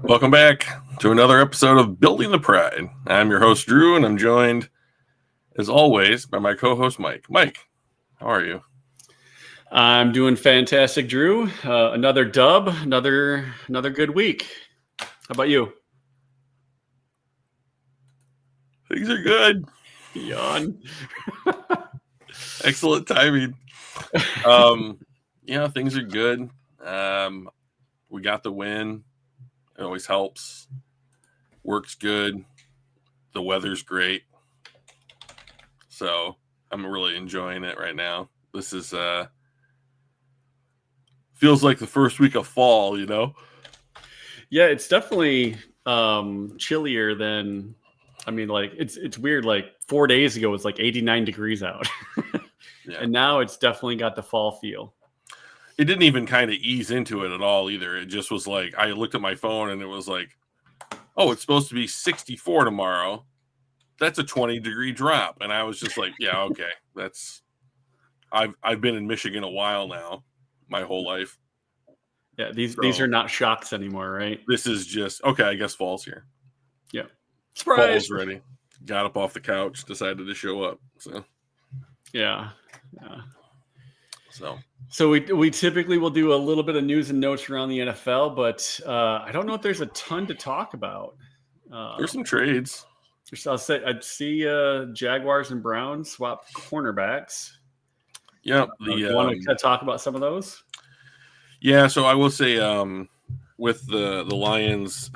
Welcome back to another episode of Building the Pride. I'm your host, Drew, and I'm joined, as always, by my co-host, Mike. Mike, how are you? I'm doing fantastic, Drew. Another dub, another good week. How about you? Things are good. Yawn. Excellent timing. Things are good. We got the win. It always helps. Work's good. The weather's great. So I'm really enjoying it right now. This is feels like the first week of fall, you know? Yeah, it's definitely chillier than. I mean, like it's weird. Like 4 days ago, it was like 89 degrees out, Yeah. and now it's definitely got the fall feel. It didn't even kind of ease into it at all either. It just was like, I looked at my phone and it was like, oh, it's supposed to be 64 tomorrow. That's a 20-degree drop. And I was just like, yeah, okay. I've been in Michigan a while now, my whole life. Yeah, these are not shocks anymore, right? This is just, okay, I guess fall's here. Yeah. Surprise! Fall's ready. Got up off the couch, decided to show up. Yeah. So we typically will do a little bit of news and notes around the NFL, but I don't know if there's a ton to talk about. There's some trades. I'd see Jaguars and Browns swap cornerbacks. Yeah. You want to talk about some of those? Yeah, so I will say with the Lions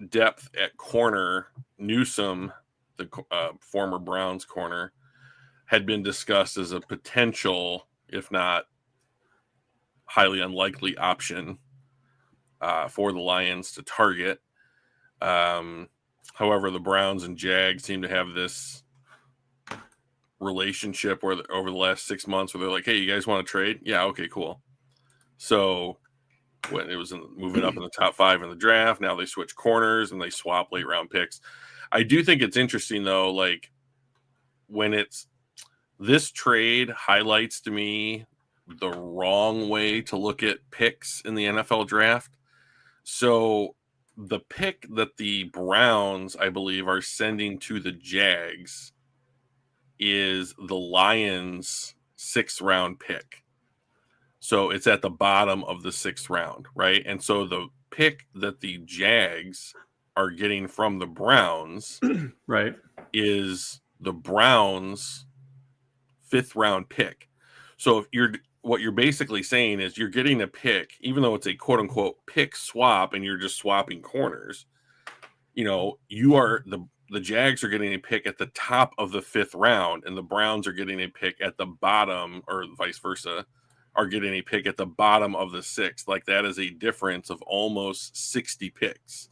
depth at corner, Newsome, the former Browns corner, had been discussed as a potential, if not highly unlikely option for the Lions to target. However, the Browns and Jags seem to have this relationship where over the last 6 months where they're like, hey, you guys want to trade? Yeah, okay, cool. So when it was moving up in the top 5 in the draft, now they switch corners and they swap late round picks. I do think it's interesting though, like when it's this trade highlights to me the wrong way to look at picks in the NFL draft. So the pick that the Browns, I believe, are sending to the Jags is the Lions' 6th round pick. So it's at the bottom of the 6th round, right? And so the pick that the Jags are getting from the Browns right is the Browns' 5th round pick. So if what you're basically saying is you're getting a pick, even though it's a quote unquote pick swap and you're just swapping corners, you know, you are the Jags are getting a pick at the top of the 5th round and the Browns are getting a pick at the bottom, or vice versa, are getting a pick at the bottom of the 6th. Like that is a difference of almost 60 picks.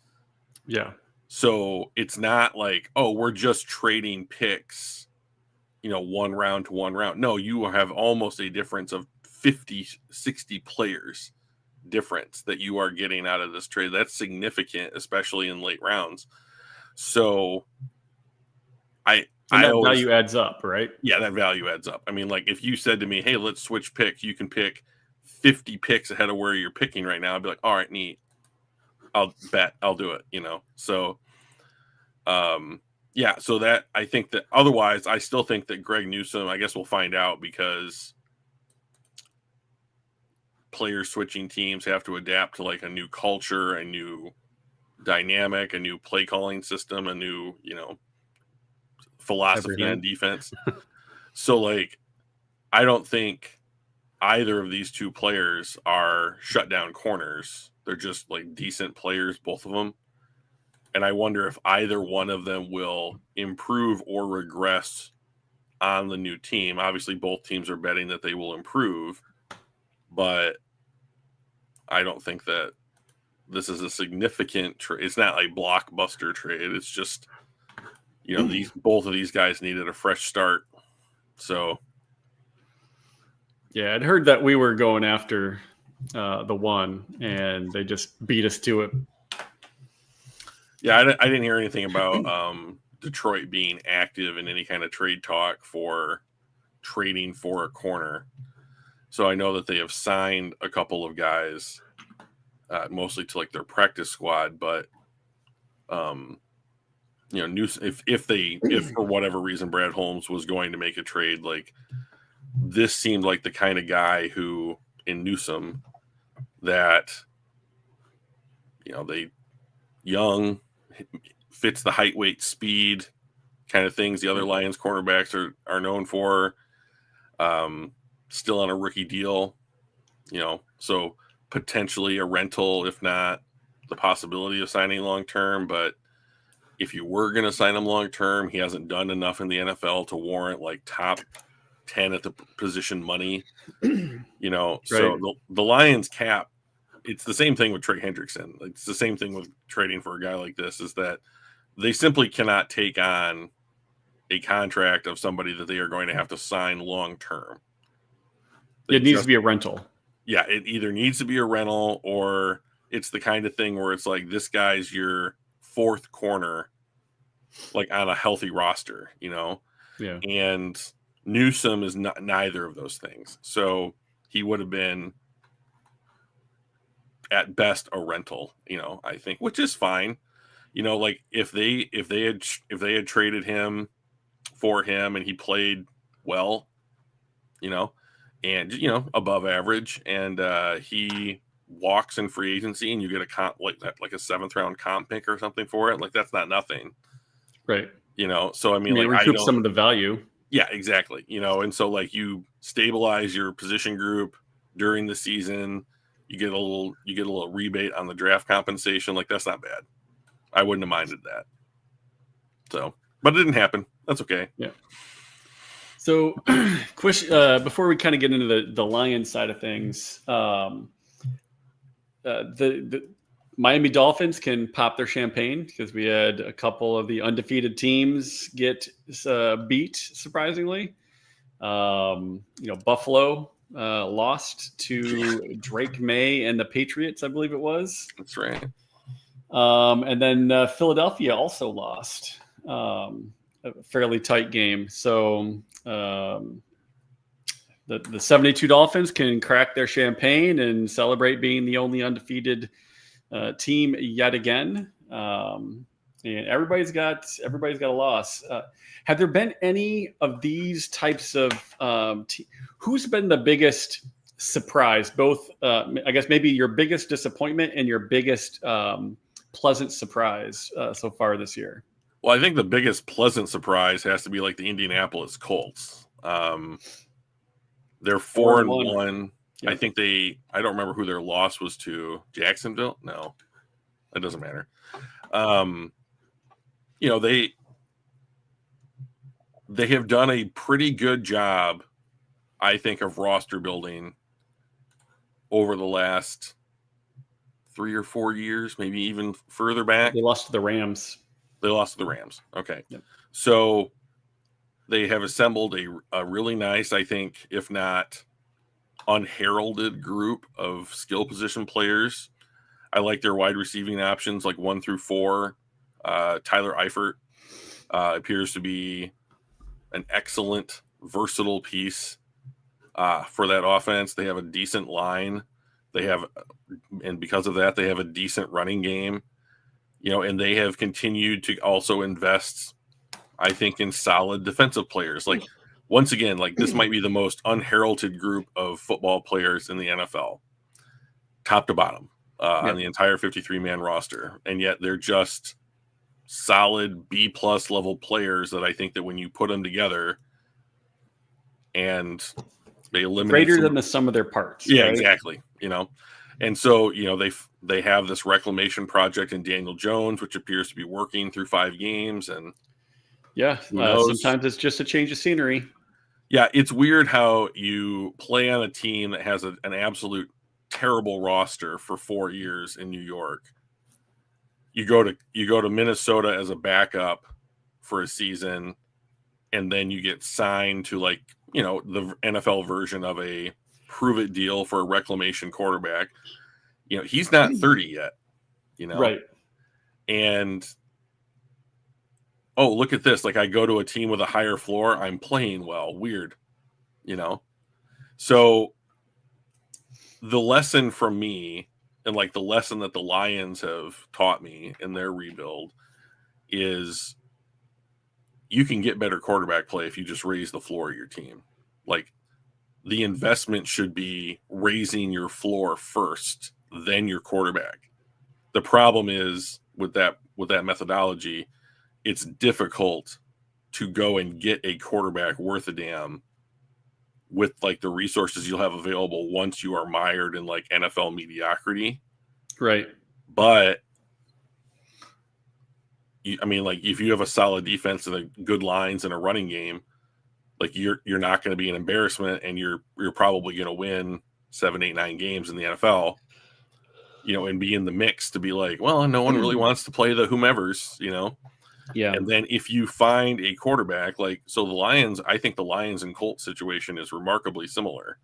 Yeah. So it's not like, oh, we're just trading picks, you know, one round to one round. No, you have almost a difference of 50, 60 players difference that you are getting out of this trade. That's significant, especially in late rounds. So that value adds up, right? Yeah, that value adds up. I mean, like if you said to me, hey, let's switch picks, you can pick 50 picks ahead of where you're picking right now. I'd be like, all right, neat. I'll do it, you know? So, yeah, so that I think that otherwise, I still think that Greg Newsome, I guess we'll find out because players switching teams have to adapt to like a new culture, a new dynamic, a new play calling system, a new, you know, philosophy on defense. So like, I don't think either of these two players are shutdown corners. They're just like decent players, both of them. And I wonder if either one of them will improve or regress on the new team. Obviously, both teams are betting that they will improve, but I don't think that this is a significant trade. It's not a blockbuster trade. It's just, you know, both of these guys needed a fresh start. So, yeah, I'd heard that we were going after the one, and they just beat us to it. Yeah, I didn't hear anything about Detroit being active in any kind of trade talk for trading for a corner. So I know that they have signed a couple of guys. mostly to like their practice squad. But if for whatever reason Brad Holmes was going to make a trade, like this seemed like the kind of guy who in Newsome that they young fits the height, weight, speed kind of things the other Lions cornerbacks are known for. Still on a rookie deal, so potentially a rental, if not the possibility of signing long term. But if you were going to sign him long term, he hasn't done enough in the NFL to warrant like top 10 at the position money. Right. So the Lions cap, it's the same thing with Trey Hendrickson. It's the same thing with trading for a guy like this, is that they simply cannot take on a contract of somebody that they are going to have to sign long term. It needs to be a rental. Yeah, it either needs to be a rental, or it's the kind of thing where it's like this guy's your fourth corner, like on a healthy roster, Yeah. And Newsome is not neither of those things. So he would have been at best a rental, I think, which is fine. Like if they had traded him for him and he played well, and above average, and he walks in free agency and you get a comp like that, like a 7th round comp pick or something for it, like that's not nothing. Right. So I mean like recoup some of the value. Yeah, exactly. And so like you stabilize your position group during the season, you get a little rebate on the draft compensation. Like that's not bad. I wouldn't have minded that. So, but it didn't happen. That's okay. Yeah. So, before we kind of get into the Lions side of things, the Miami Dolphins can pop their champagne because we had a couple of the undefeated teams get beat, surprisingly. Buffalo lost to Drake May and the Patriots, I believe it was. That's right. And then Philadelphia also lost a fairly tight game. So the 72 Dolphins can crack their champagne and celebrate being the only undefeated team yet again. And everybody's got a loss. Have there been any of these types of who's been the biggest surprise? Both, I guess, maybe your biggest disappointment and your biggest pleasant surprise so far this year. Well, I think the biggest pleasant surprise has to be like the Indianapolis Colts. They're 4-1. Yep. I think I don't remember who their loss was to. Jacksonville? No, that doesn't matter. They have done a pretty good job, I think, of roster building over the last 3 or 4 years, maybe even further back. They lost to the Rams. Okay. Yep. So they have assembled a really nice, I think, if not unheralded group of skill position players. I like their wide receiving options, like 1 through 4. Tyler Eifert appears to be an excellent, versatile piece for that offense. They have a decent line. And because of that, they have a decent running game. And they have continued to also invest, I think, in solid defensive players. Like, once again, like this might be the most unheralded group of football players in the NFL, top to bottom, on the entire 53-man roster. And yet they're just solid B+ level players that I think that when you put them together and they eliminate greater than the sum of their parts. Yeah, right? Exactly. And so, they have this reclamation project in Daniel Jones, which appears to be working through 5 games. And sometimes it's just a change of scenery. Yeah, it's weird how you play on a team that has an absolute terrible roster for 4 years in New York. You go to Minnesota as a backup for a season, and then you get signed to the NFL version of a prove it deal for a reclamation quarterback. He's not 30 yet, Right. And oh, look at this. Like, I go to a team with a higher floor, I'm playing well. Weird. So the lesson from me like the lesson that the Lions have taught me in their rebuild is you can get better quarterback play if you just raise the floor of your team. Like, the investment should be raising your floor first, then your quarterback. The problem is with that methodology, it's difficult to go and get a quarterback worth a damn with like the resources you'll have available once you are mired in like NFL mediocrity. Right. But I mean, like, if you have a solid defense and a good lines and a running game, like you're not going to be an embarrassment, and you're probably going to win 7, 8, 9 games in the NFL, you know, and be in the mix to be like, well, no one really wants to play the whomevers, you know? Yeah. And then if you find a quarterback, like, so the Lions, I think the Lions and Colts situation is remarkably similar.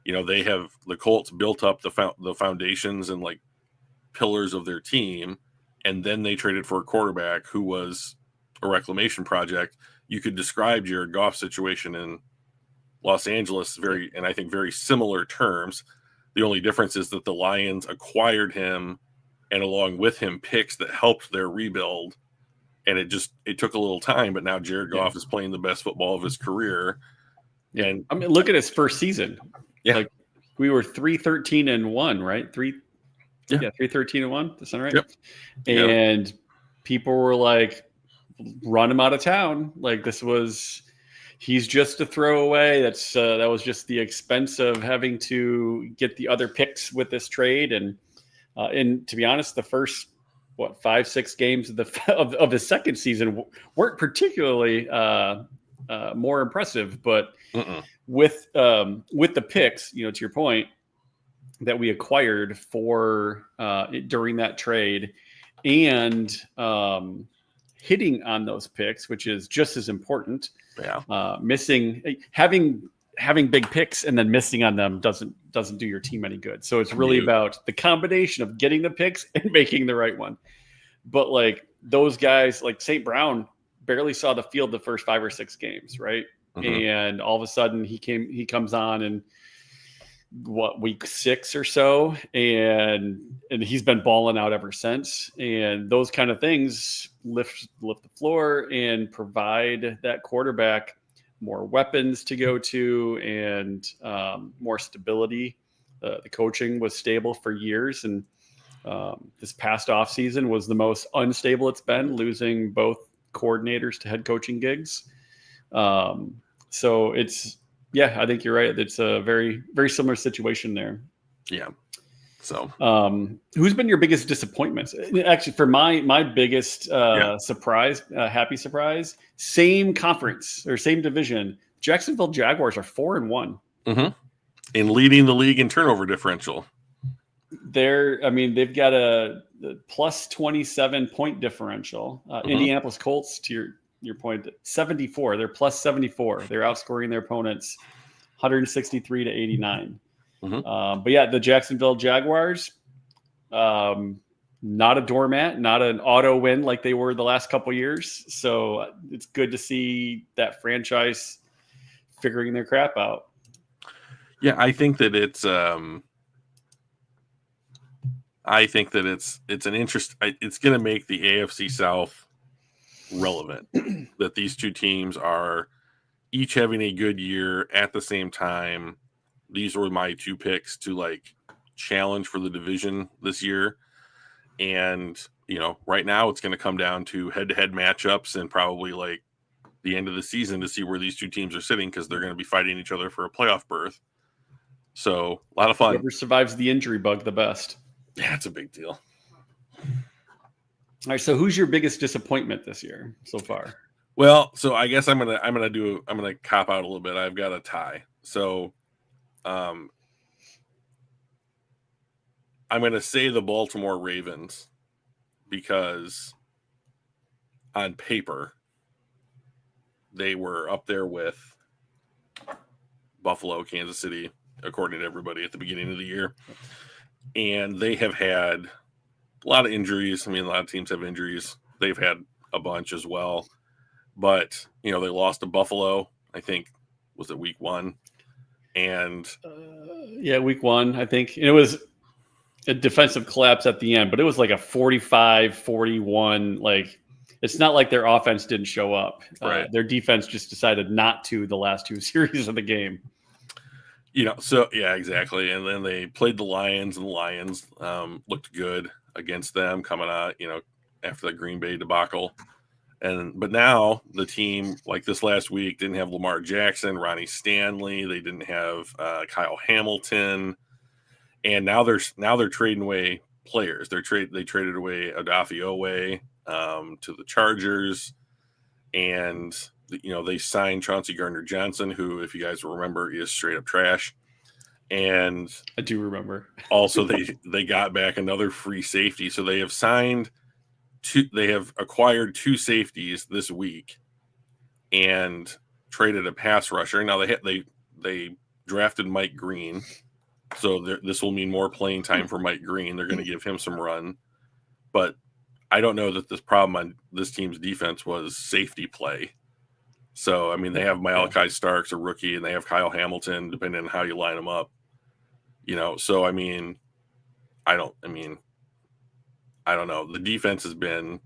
You know, the Colts built up the foundations and like pillars of their team, and then they traded for a quarterback who was a reclamation project. You could describe Jared Goff's situation in Los Angeles I think very similar terms. The only difference is that the Lions acquired him, and along with him picks that helped their rebuild. And it took a little time, but now Jared Goff is playing the best football of his career. Yeah. And I mean, look at his first season. Yeah. Like, we were 3-13-1, right? 3-13-1. That's not right. Yep. And people were like, run him out of town. Like, he's just a throwaway. That was just the expense of having to get the other picks with this trade. And to be honest, the first 5-6 games of the second season weren't particularly more impressive, but with the picks, you know, to your point, that we acquired during that trade, and hitting on those picks, which is just as important. Yeah. Having big picks and then missing on them doesn't do your team any good. So it's really about the combination of getting the picks and making the right one. But like those guys, like St. Brown, barely saw the field the first 5 or 6 games, right? And all of a sudden he comes on in week 6 or so, and he's been balling out ever since. And those kind of things lift the floor and provide that quarterback more weapons to go to, and more stability. The coaching was stable for years, and this past offseason was the most unstable it's been, losing both coordinators to head coaching gigs. So I think you're right. It's a very, very similar situation there. Yeah. So, who's been your biggest disappointment? Actually, for my biggest surprise, happy surprise, same conference or same division, Jacksonville Jaguars are 4-1. And leading the league in turnover differential. They've got a plus 27 point differential. Indianapolis Colts, to your point, 74. They're plus 74. They're outscoring their opponents 163-89. But yeah, the Jacksonville Jaguars, not a doormat, not an auto win like they were the last couple of years. So it's good to see that franchise figuring their crap out. Yeah, I think that it's an interest. It's going to make the AFC South relevant that these two teams are each having a good year at the same time. These were my 2 picks to like challenge for the division this year. And, you know, right now it's going to come down to head-to-head matchups and probably like the end of the season to see where these two teams are sitting, because they're going to be fighting each other for a playoff berth. So a lot of fun. Whoever survives the injury bug the best. Yeah, it's a big deal. All right. So who's your biggest disappointment this year so far? Well, so I guess I'm gonna cop out a little bit. I've got a tie. So I'm gonna say the Baltimore Ravens, because on paper they were up there with Buffalo, Kansas City, according to everybody at the beginning of the year. And they have had a lot of injuries. I mean, a lot of teams have injuries. They've had a bunch as well. But, you know, they lost to Buffalo, I think, was it week 1? And week 1, I think. And it was a defensive collapse at the end, but it was like a 45-41. Like, it's not like their offense didn't show up. Right. Their defense just decided not to the last two series of the game. So yeah, exactly. And then they played the Lions, and the Lions looked good against them coming out, after the Green Bay debacle. But now the team, like this last week, didn't have Lamar Jackson, Ronnie Stanley. They didn't have Kyle Hamilton, and now they're trading away players. They traded away Odafe Owe to the Chargers, and they signed Chauncey Gardner-Johnson, who, if you guys remember, is straight up trash. And I do remember. Also, they got back another free safety, so they have signed. They have acquired 2 safeties this week and traded a pass rusher. Now they drafted Mike Green, so this will mean more playing time for Mike Green. They're going to give him some run, but I don't know that this problem on this team's defense was safety play. So I mean, they have Malachi Starks, a rookie, and they have Kyle Hamilton, depending on how you line them up. So I mean, I don't know. The defense has been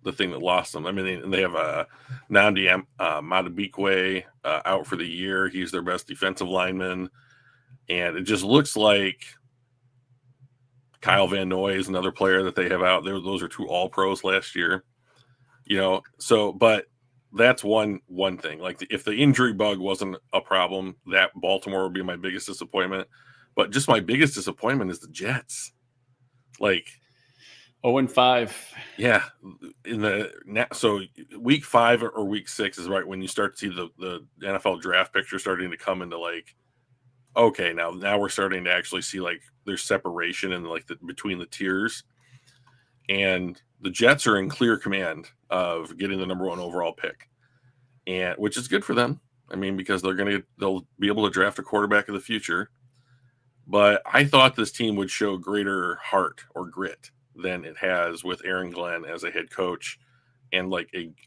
the thing that lost them. I mean, they have Nnamdi Madubuike out for the year. He's their best defensive lineman. And it just looks like Kyle Van Noy is another player that they have out there. Those are 2 all-pros last year. But that's one thing. Like, if the injury bug wasn't a problem, that Baltimore would be my biggest disappointment. But just my biggest disappointment is the Jets. Like, 0-5. Yeah, so week 5 or week 6 is right when you start to see the NFL draft picture starting to come into, like, okay, now we're starting to actually see, like, there's separation in, like, between the tiers, and the Jets are in clear command of getting the number 1 overall pick, and which is good for them. I mean, because they'll be able to draft a quarterback of the future. But I thought this team would show greater heart or grit than it has with Aaron Glenn as a head coach. And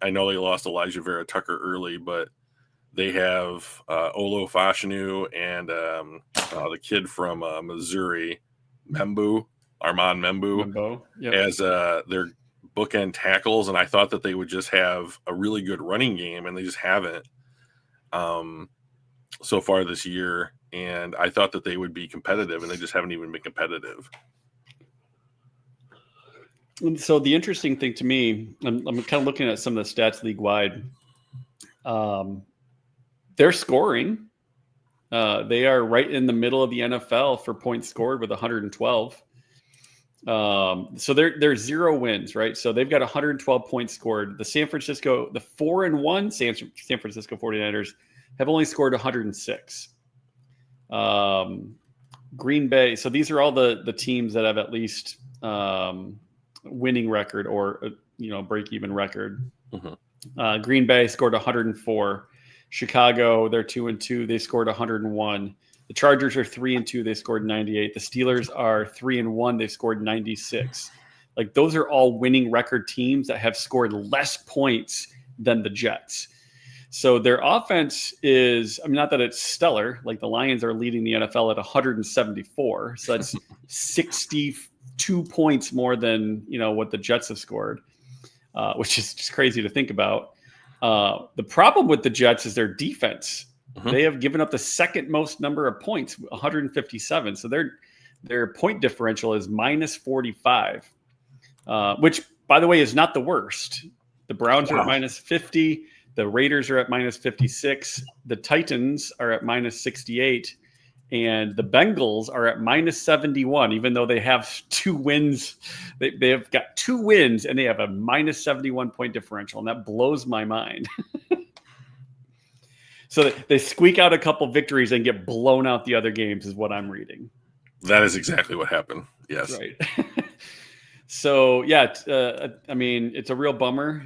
I know they lost Elijah Vera Tucker early, but they have Olo Fashanu and the kid from Missouri, Armand Membu, yep, as their bookend tackles. And I thought that they would just have a really good running game, and they just haven't so far this year. And I thought that they would be competitive, and they just haven't even been competitive. And so the interesting thing to me, I'm kind of looking at some of the stats league-wide. They're scoring. They are right in the middle of the NFL for points scored with 112. So they're 0 wins, right? So they've got 112 points scored. The 4-1 San Francisco 49ers have only scored 106. Green Bay. So these are all the teams that have at least winning record or break-even record. Mm-hmm. Green Bay scored 104. Chicago, they're 2-2. They scored 101. The Chargers are 3-2. They scored 98. The Steelers are 3-1. They scored 96. Like, those are all winning record teams that have scored less points than the Jets. So their offense is, not that it's stellar. Like, the Lions are leading the NFL at 174. So that's 62 points more than, what the Jets have scored, which is just crazy to think about. The problem with the Jets is their defense. Mm-hmm. They have given up the second most number of points, 157. So their point differential is minus 45, which, by the way, is not the worst. The Browns are at minus 50. The Raiders are at minus 56. The Titans are at minus 68. And the Bengals are at minus 71, even though they have 2 wins. They have got 2 wins, and they have a minus 71 point differential, and that blows my mind. So they squeak out a couple victories and get blown out the other games is what I'm reading. That is exactly what happened. Yes. Right. So, yeah, it's a real bummer.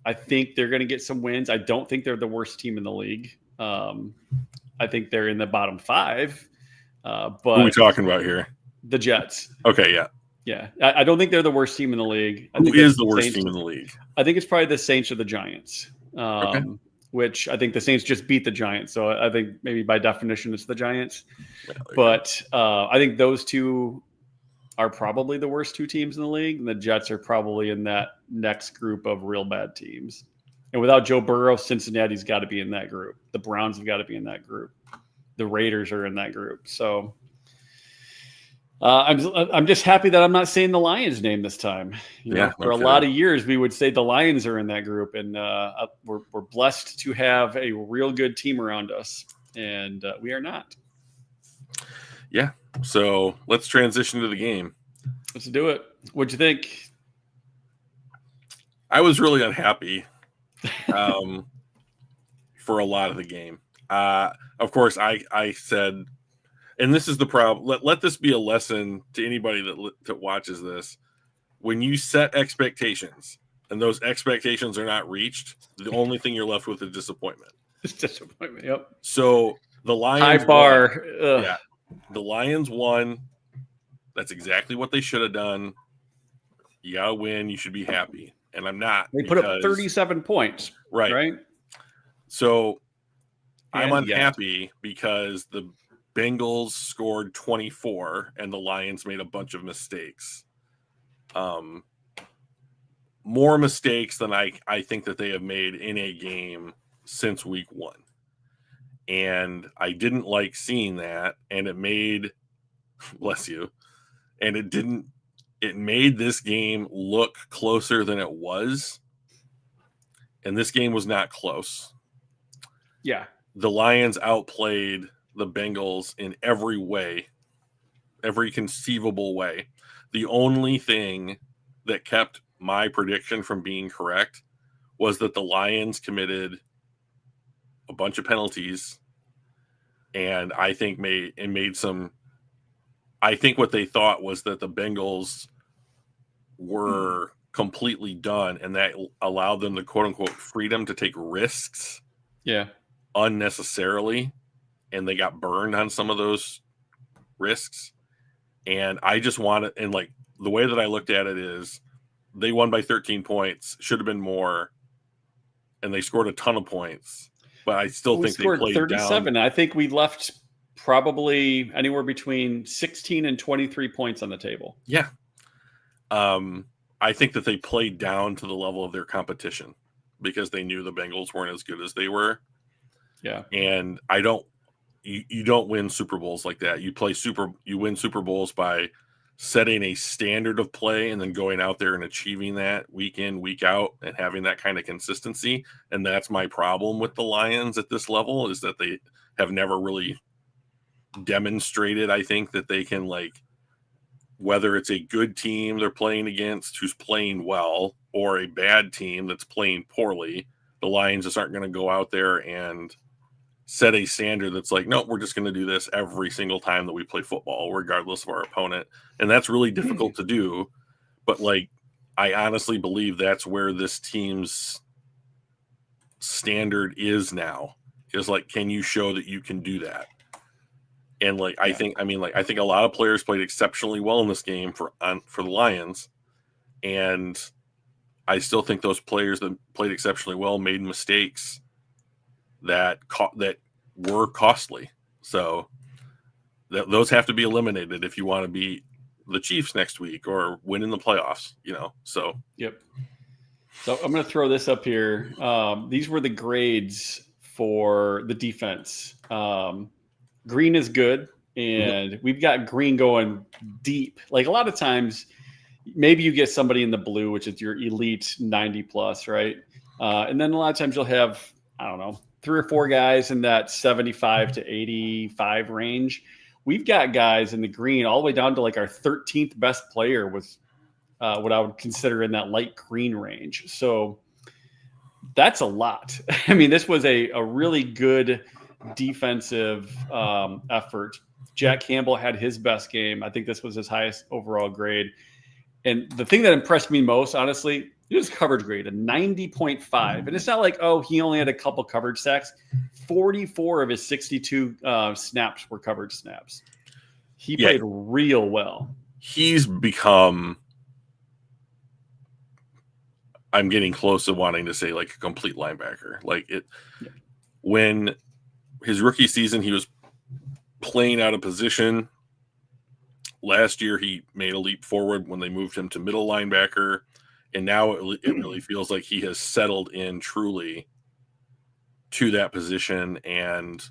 I think they're going to get some wins. I don't think they're the worst team in the league. I think they're in the bottom 5. But who are we talking about here? The Jets. Okay, yeah. Yeah. I don't think they're the worst team in the league. Who is the worst team in the league? I think it's probably the Saints or the Giants. Okay. which I think the Saints just beat the Giants. So I think maybe by definition it's the Giants. But I think those two are probably the worst two teams in the league. And the Jets are probably in that next group of real bad teams. And without Joe Burrow, Cincinnati's got to be in that group. The Browns have got to be in that group. The Raiders are in that group. So I'm just happy that I'm not saying the Lions name this time. For a lot of years, we would say the Lions are in that group, and we're blessed to have a real good team around us, and we are not. Yeah. So let's transition to the game. Let's do it. What'd you think? I was really unhappy for a lot of the game. Of course, I said, and this is the problem. Let this be a lesson to anybody that watches this. When you set expectations and those expectations are not reached, the only thing you're left with is disappointment. It's disappointment. Yep. So the Lions high bar. Yeah, the Lions won. That's exactly what they should have done. You gotta win. You should be happy, and I'm not. They put up 37 points. Right. So I'm unhappy because the Bengals scored 24 and the Lions made a bunch of mistakes. More mistakes than I think that they have made in a game since week 1. And I didn't like seeing that. And it made, bless you, and it made this game look closer than it was. And this game was not close. Yeah. The Lions outplayed the Bengals in every way, every conceivable way. The only thing that kept my prediction from being correct was that the Lions committed a bunch of penalties, and I think made some. I think what they thought was that the Bengals were completely done, and that allowed them the quote unquote freedom to take risks. Yeah. Unnecessarily. And they got burned on some of those risks. And I just wanted, and like the way that I looked at it is they won by 13 points, should have been more. And they scored a ton of points, but I still think they played 37. Down. I think we left probably anywhere between 16 and 23 points on the table. Yeah. I think that they played down to the level of their competition because they knew the Bengals weren't as good as they were. Yeah. And you don't win Super Bowls like that. You win Super Bowls by setting a standard of play and then going out there and achieving that week in, week out, and having that kind of consistency. And that's my problem with the Lions at this level, is that they have never really demonstrated, I think, that they can, like, whether it's a good team they're playing against who's playing well or a bad team that's playing poorly, the Lions just aren't going to go out there and set a standard that's like, no, we're just going to do this every single time that we play football, regardless of our opponent. And that's really difficult to do. But, like, I honestly believe that's where this team's standard is now, is like, can you show that you can do that? And like, I think a lot of players played exceptionally well in this game for the Lions. And I still think those players that played exceptionally well made mistakes that were costly. So those have to be eliminated if you want to beat the Chiefs next week or win in the playoffs, so. Yep. So I'm going to throw this up here. These were the grades for the defense. Green is good, and we've got green going deep. Like, a lot of times, maybe you get somebody in the blue, which is your elite 90 plus, right? And then a lot of times you'll have, I don't know, 3 or 4 guys in that 75 to 85 range. We've got guys in the green all the way down to like our 13th best player was what I would consider in that light green range. So that's a lot. I mean, this was a really good defensive effort. Jack Campbell had his best game. I think this was his highest overall grade. And the thing that impressed me most, honestly, his coverage grade, a 90.5. And it's not like, oh, he only had a couple coverage sacks. 44 of his 62 snaps were coverage snaps. He played real well. He's become, I'm getting close to wanting to say like a complete linebacker. Like it, Yeah. when his rookie season, he was playing out of position. Last year, he made a leap forward when they moved him to middle linebacker. And now it really feels like he has settled in truly to that position. And,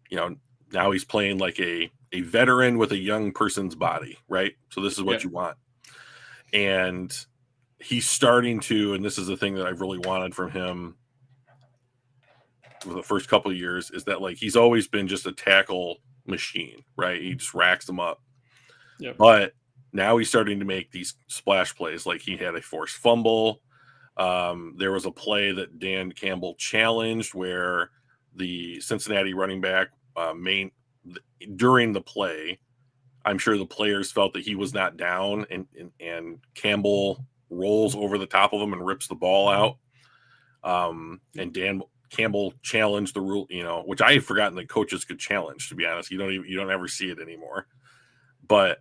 you know, now he's playing like a veteran with a young person's body, right? So this is what you want. And he's starting to, and this is the thing that I've really wanted from him for the first couple of years, is that like he's always been just a tackle machine, right? He just racks them up. Yep. But now he's starting to make these splash plays. Like he had a forced fumble. There was a play that Dan Campbell challenged where the Cincinnati running back during the play, I'm sure the players felt that he was not down, and Campbell rolls over the top of him and rips the ball out. And Dan Campbell challenged the rule, you know, which I had forgotten that coaches could challenge, to be honest. You don't ever see it anymore. But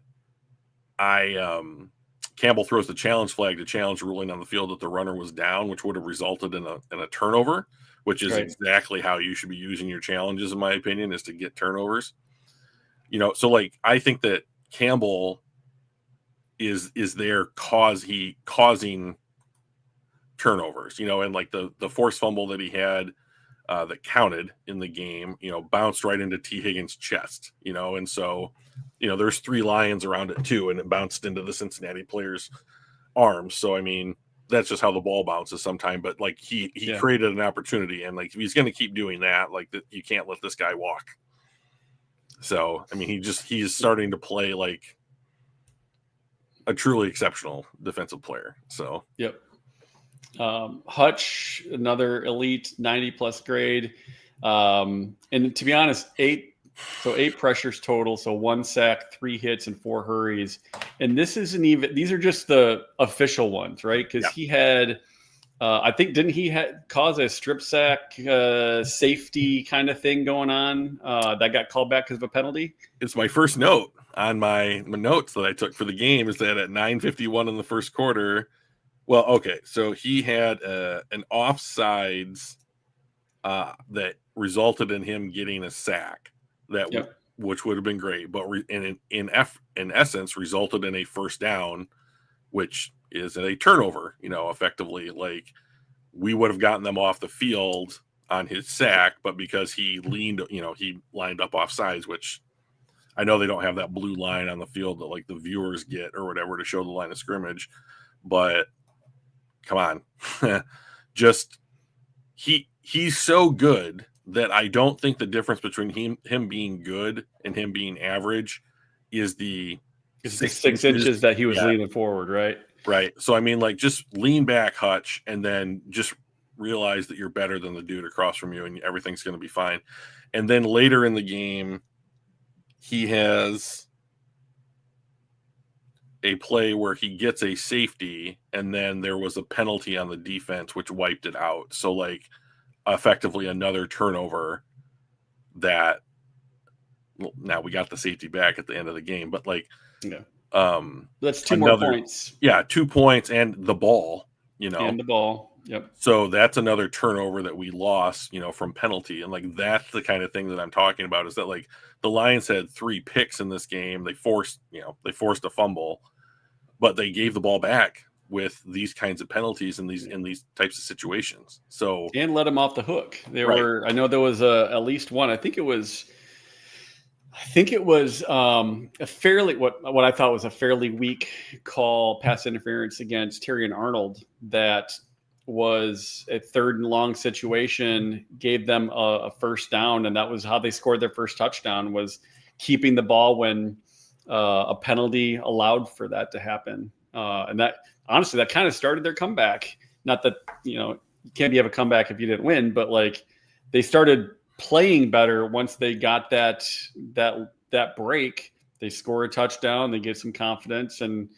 Campbell throws the challenge flag to challenge the ruling on the field that the runner was down, which would have resulted in a turnover, which is exactly how you should be using your challenges, in my opinion, is to get turnovers. You know, so like I think that Campbell is there causing turnovers, you know, and like the forced fumble that he had that counted in the game, you know, bounced right into T. Higgins' chest, you know, and so, you know, there's 3 lions around it too, and it bounced into the Cincinnati player's arms. So I mean, that's just how the ball bounces sometimes. But like he created an opportunity, and like if he's going to keep doing that, like you can't let this guy walk. So I mean, he's starting to play like a truly exceptional defensive player. So yep. Hutch, another elite 90+ grade. And to be honest, 8 pressures total. So 1 sack, 3 hits, and 4 hurries. And this isn't even, these are just the official ones, right? Because he had, I think, didn't he cause a strip sack safety kind of thing going on that got called back because of a penalty? It's my first note on my notes that I took for the game, is that at 9:51 in the first quarter, well, okay, so he had an offsides that resulted in him getting a sack which would have been great, but in essence resulted in a first down, which is a turnover. You know, effectively, like we would have gotten them off the field on his sack, but because he lined up off sides, which I know they don't have that blue line on the field that like the viewers get or whatever to show the line of scrimmage, but come on. Just he's so good that I don't think the difference between him being good and him being average is the 6 inches that he was leaning forward, right? Right. So I mean, like, just lean back, Hutch, and then just realize that you're better than the dude across from you, and everything's going to be fine. And then later in the game, he has a play where he gets a safety, and then there was a penalty on the defense, which wiped it out. So, like, effectively another turnover that, well, now we got the safety back at the end of the game, but like, that's 2 more points. Yeah, 2 points and the ball, you know. And the ball. Yep. So that's another turnover that we lost, you know, from penalty. And like, that's the kind of thing that I'm talking about, is that like the Lions had 3 picks in this game. They forced a fumble, but they gave the ball back with these kinds of penalties in these types of situations. So, and let them off the hook. I know there was at least one. I think it was a fairly, what I thought was a fairly weak call, pass interference against Terrion Arnold, that was a 3rd and long situation, gave them a first down, and that was how they scored their first touchdown, was keeping the ball when a penalty allowed for that to happen. And that, honestly, that kind of started their comeback. Not that, you can't have a comeback if you didn't win, but like, they started playing better once they got that break. They score a touchdown, they get some confidence, and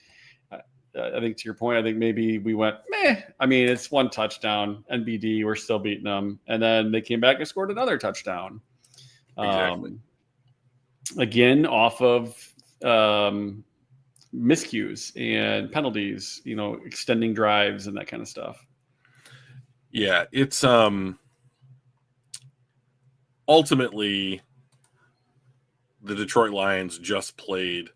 I think, to your point, I think maybe we went, meh. I mean, it's 1 touchdown, NBD, we're still beating them, and then they came back and scored another touchdown. Exactly. Again, off of miscues and penalties, extending drives and that kind of stuff. Yeah, it's ultimately the Detroit Lions just played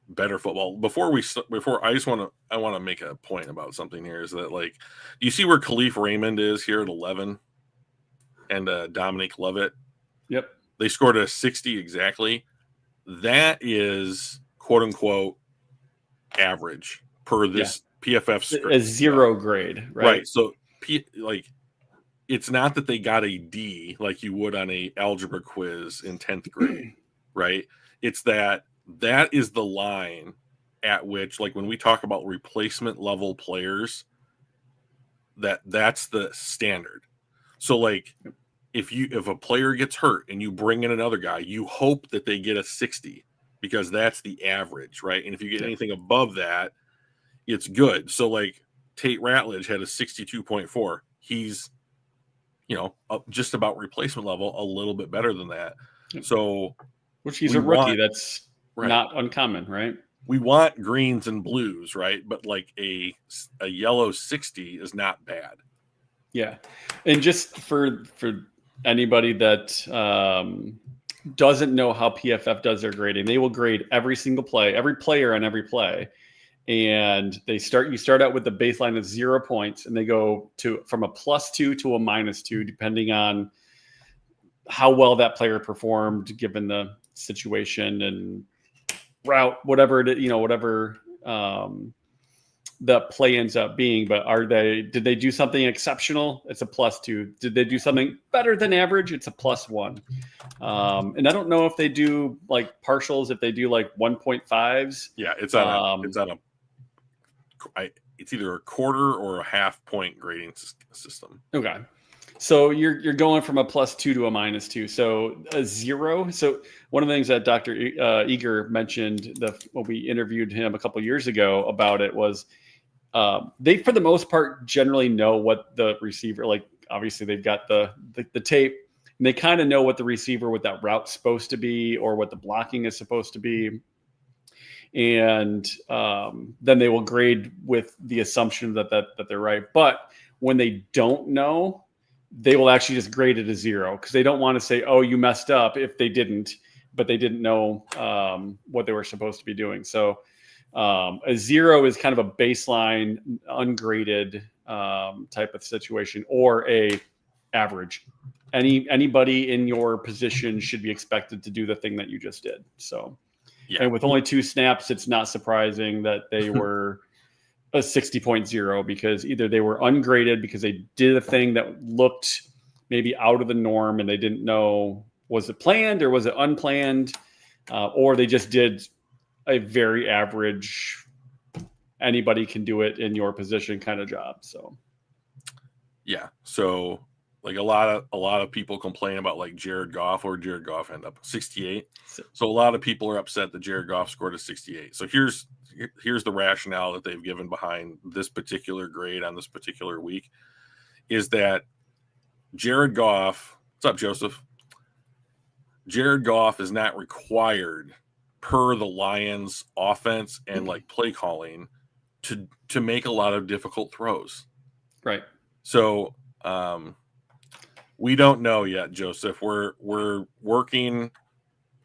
better football. I want to make a point about something here, is that, like, do you see where Khalif Raymond is here at 11 and Dominic Lovett? Yep. They scored a 60 exactly. That is quote unquote average per this PFF script. A 0 grade, right? So it's not that they got a D like you would on a algebra quiz in 10th grade, right? It's that is the line at which, like, when we talk about replacement level players, that's the standard. So, like, if a player gets hurt and you bring in another guy, you hope that they get a 60 because that's the average, right? And if you get anything above that, it's good. So, like, Tate Ratledge had a 62.4. He's, just about replacement level, a little bit better than that. So, which he's a rookie. That's not uncommon, right? We want greens and blues, right? But like a yellow 60 is not bad. Yeah. And just for anybody that doesn't know how PFF does their grading, they will grade every single play, every player on every play. And you start out with the baseline of 0 points, and they go from a +2 to a -2, depending on how well that player performed given the situation and route, whatever the play ends up being. But did they do something exceptional? It's a +2. Did they do something better than average? It's a +1. And I don't know if they do like partials, if they do like 1.5s. Yeah, it's either a quarter or a half point grading system. Okay. So you're going from a +2 to a -2. So a 0. So one of the things that Dr. Eager mentioned when we interviewed him a couple of years ago about it was they, for the most part, generally know what the receiver, like, obviously they've got the tape, and they kind of know what the receiver, what that route's supposed to be or what the blocking is supposed to be. And then they will grade with the assumption that they're right. But when they don't know, they will actually just grade it a 0 because they don't want to say, oh, you messed up, if they didn't, but they didn't know what they were supposed to be doing. So a 0 is kind of a baseline, ungraded type of situation, or a average. Anybody in your position should be expected to do the thing that you just did. So. Yeah. And with only 2 snaps, it's not surprising that they were a 60.0 because either they were ungraded because they did a thing that looked maybe out of the norm and they didn't know, was it planned or was it unplanned, or they just did a very average, anybody can do it in your position kind of job. So, yeah. So, like, a lot of people complain about, like, Jared Goff, or Jared Goff end up 68. So a lot of people are upset that Jared Goff scored a 68. So here's the rationale that they've given behind this particular grade on this particular week, is that Jared Goff, what's up, Joseph? Jared Goff is not required per the Lions offense and like play calling to make a lot of difficult throws. Right. So, we don't know yet, Joseph. We're working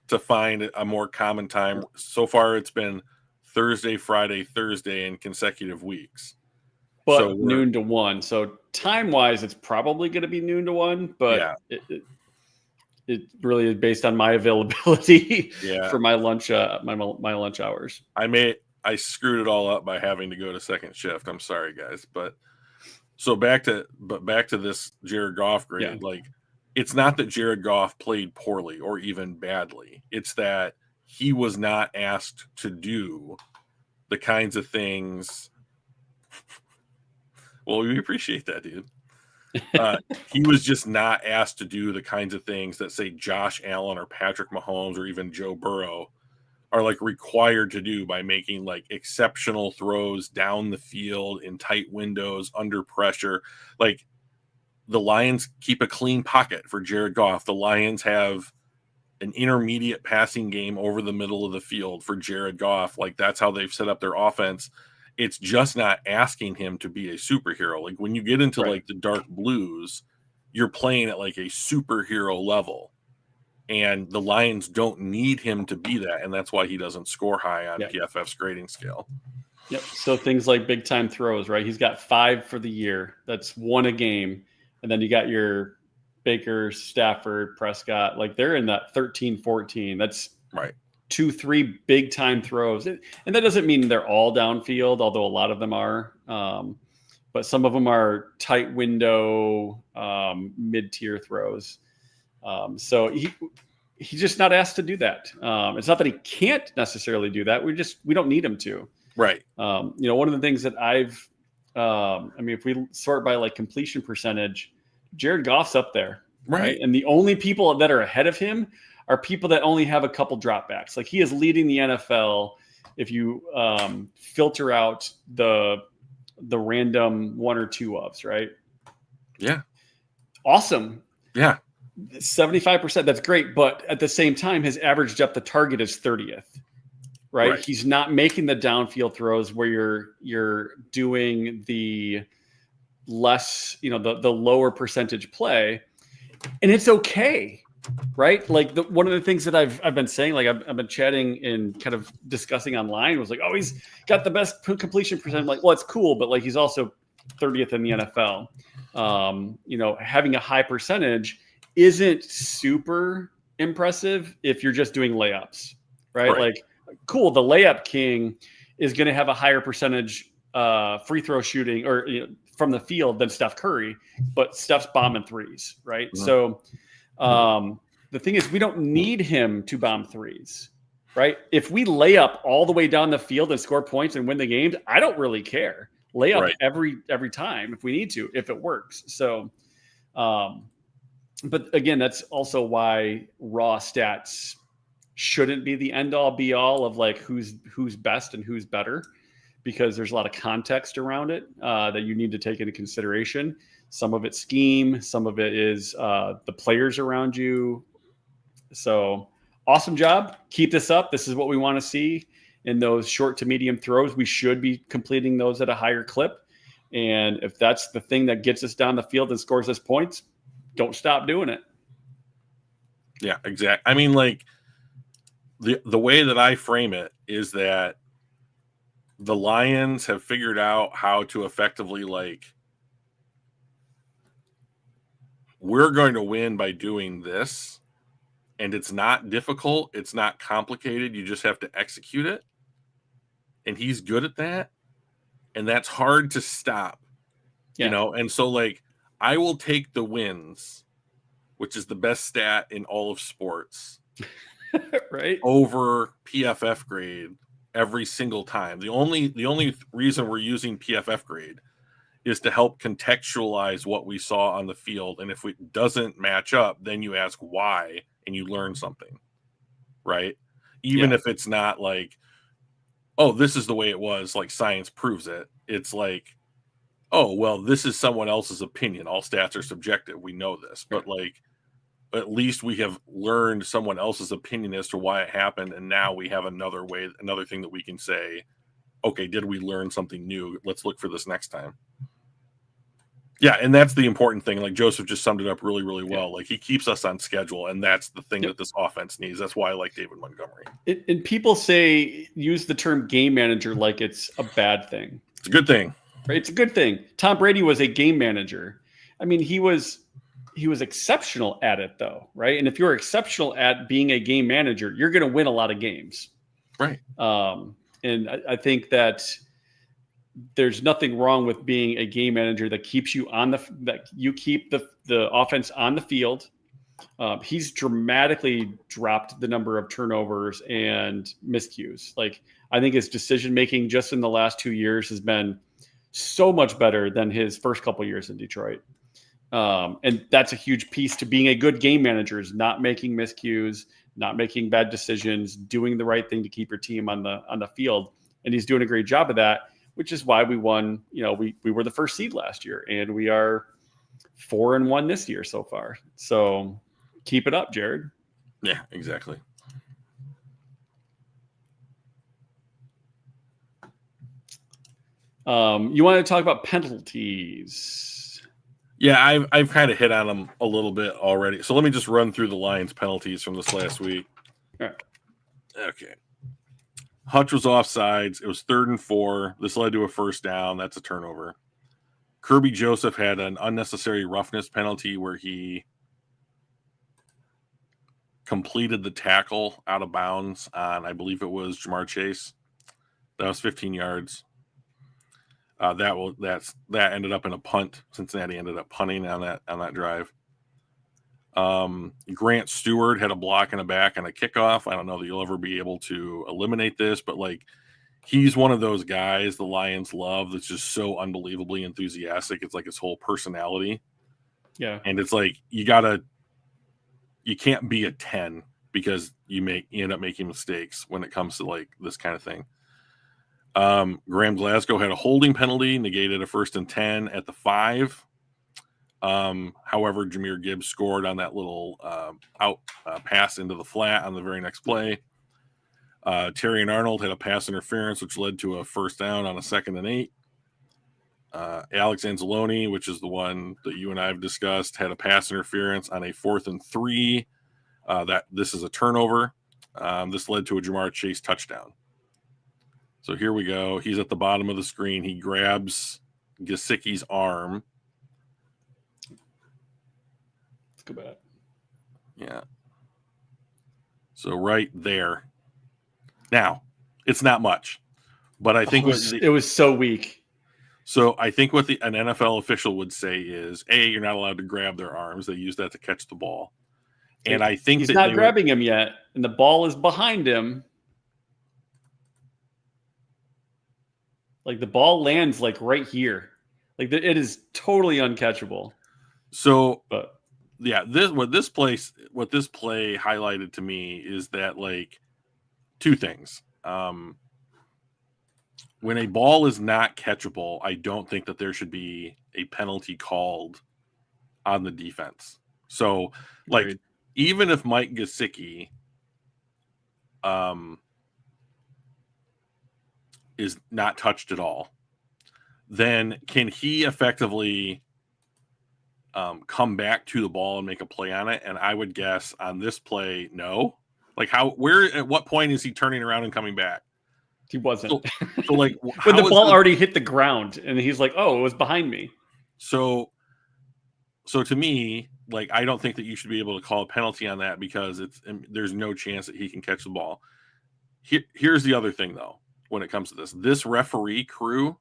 to find a more common time. So far, it's been Thursday, Friday, Thursday in consecutive weeks. But so noon to 1. So time-wise, it's probably going to be noon to 1. But yeah. It really is based on my availability for my lunch my lunch hours. I screwed it all up by having to go to second shift. I'm sorry, guys, but. So back to this Jared Goff grade, like, it's not that Jared Goff played poorly or even badly. It's that he was not asked to do the kinds of things. Well, we appreciate that, dude. He was just not asked to do the kinds of things that, say, Josh Allen or Patrick Mahomes or even Joe Burrow are, like, required to do by making, like, exceptional throws down the field in tight windows under pressure. Like, the Lions keep a clean pocket for Jared Goff. The Lions have an intermediate passing game over the middle of the field for Jared Goff. Like, that's how they've set up their offense. It's just not asking him to be a superhero. Like, when you get into like the dark blues, you're playing at like a superhero level, and the Lions don't need him to be that. And that's why he doesn't score high on PFF's grading scale. Yep. So things like big time throws, right? He's got 5 for the year. That's 1 a game. And then you got your Baker, Stafford, Prescott, like they're in that 13, 14. That's right. 2-3 big time throws. And that doesn't mean they're all downfield, although a lot of them are. But some of them are tight window, mid-tier throws. So he's just not asked to do that. It's not that he can't necessarily do that. We don't need him to. Right. One of the things that if we sort by like completion percentage, Jared Goff's up there, right? And the only people that are ahead of him are people that only have a couple dropbacks. Like, he is leading the NFL if you filter out the random 1 or 2 ofs, right? Yeah. Awesome. Yeah. 75%. That's great. But at the same time, his average depth of target is 30th. Right? He's not making the downfield throws where you're doing the less, the lower percentage play, and it's okay, right? Like, one of the things that I've been saying, like I've been chatting and kind of discussing online, was like, oh, he's got the best completion percentage. Like, well, it's cool, but like, he's also 30th in the NFL. Having a high percentage isn't super impressive if you're just doing layups, right? Like, cool, the layup king is going to have a higher percentage free throw shooting or from the field than Steph Curry, but Steph's bombing threes, right? Mm-hmm. So the thing is, we don't need him to bomb threes, right? If we lay up all the way down the field and score points and win the games, I don't really care. Lay up every time if we need to, if it works. So, but again, that's also why raw stats shouldn't be the end all be all of like who's best and who's better, because there's a lot of context around it that you need to take into consideration. Some of it's scheme, some of it is the players around you. So awesome job. Keep this up. This is what we want to see in those short to medium throws. We should be completing those at a higher clip. And if that's the thing that gets us down the field and scores us points, don't stop doing it. Yeah, exactly. I mean, like, the way that I frame it is that the Lions have figured out how to effectively, like, we're going to win by doing this, and it's not difficult, it's not complicated, you just have to execute it. And he's good at that, and that's hard to stop. And so, like, I will take the wins, which is the best stat in all of sports, right, over PFF grade every single time. The only reason we're using PFF grade is to help contextualize what we saw on the field. And if it doesn't match up, then you ask why and you learn something, right? Even if it's not like, oh, this is the way it was, like science proves it. It's like, oh, well, this is someone else's opinion. All stats are subjective. We know this, but like, at least we have learned someone else's opinion as to why it happened. And now we have another thing that we can say, okay, did we learn something new? Let's look for this next time. Yeah. And that's the important thing. Like, Joseph just summed it up really, really well. Like, he keeps us on schedule, and that's the thing that this offense needs. That's why I like David Montgomery. And people use the term game manager like it's a bad thing. It's a good thing. Right? It's a good thing. Tom Brady was a game manager. I mean, he was exceptional at it, though, right? And if you're exceptional at being a game manager, you're going to win a lot of games. Right. And I think that there's nothing wrong with being a game manager that keeps you that you keep the offense on the field. He's dramatically dropped the number of turnovers and miscues. Like, I think his decision-making just in the last 2 years has been so much better than his first couple years in Detroit. And that's a huge piece to being a good game manager, is not making miscues, not making bad decisions, doing the right thing to keep your team on the field. And he's doing a great job of that, which is why we won. We were the first seed last year, and we are 4-1 this year so far. So keep it up, Jared. Yeah, exactly. You want to talk about penalties? Yeah, I've kind of hit on them a little bit already. So let me just run through the Lions penalties from this last week. All right. Okay. Hutch was offsides. It was 3rd and 4. This led to a first down. That's a turnover. Kirby Joseph had an unnecessary roughness penalty where he completed the tackle out of bounds on, I believe it was Ja'Marr Chase. That was 15 yards. That ended up in a punt. Cincinnati ended up punting on that drive. Grant Stewart had a block in the back and a kickoff. I don't know that you'll ever be able to eliminate this, but like he's one of those guys the Lions love that's just so unbelievably enthusiastic. It's like his whole personality. Yeah. And it's like you can't be a 10 because you end up making mistakes when it comes to like this kind of thing. Graham Glasgow had a holding penalty, negated a 1st and 10 at the 5. However, Jahmyr Gibbs scored on that little pass into the flat on the very next play. Terry and Arnold had a pass interference, which led to a first down on a 2nd and 8. Alex Anzalone, which is the one that you and I have discussed, had a pass interference on a 4th and 3. This is a turnover. This led to a Ja'Marr Chase touchdown. So here we go. He's at the bottom of the screen. He grabs Gesicki's arm. Let's go back. Yeah. So right there. Now, it's not much, but I think it was so weak. So I think what an NFL official would say is, A, you're not allowed to grab their arms. They use that to catch the ball. And I think he's not grabbing him yet, and the ball is behind him. Like the ball lands like right here. Like it is totally uncatchable. So, yeah, what this play highlighted to me is that like two things. When a ball is not catchable, I don't think that there should be a penalty called on the defense. So, like, Agreed. Even if Mike Gesicki is not touched at all, then can he effectively come back to the ball and make a play on it? And I would guess on this play, no. Like at what point is he turning around and coming back? He wasn't. So like when the ball already hit the ground and he's like, oh, it was behind me. So to me, like, I don't think that you should be able to call a penalty on that because there's no chance that he can catch the ball. Here's the other thing, though, when it comes to this referee crew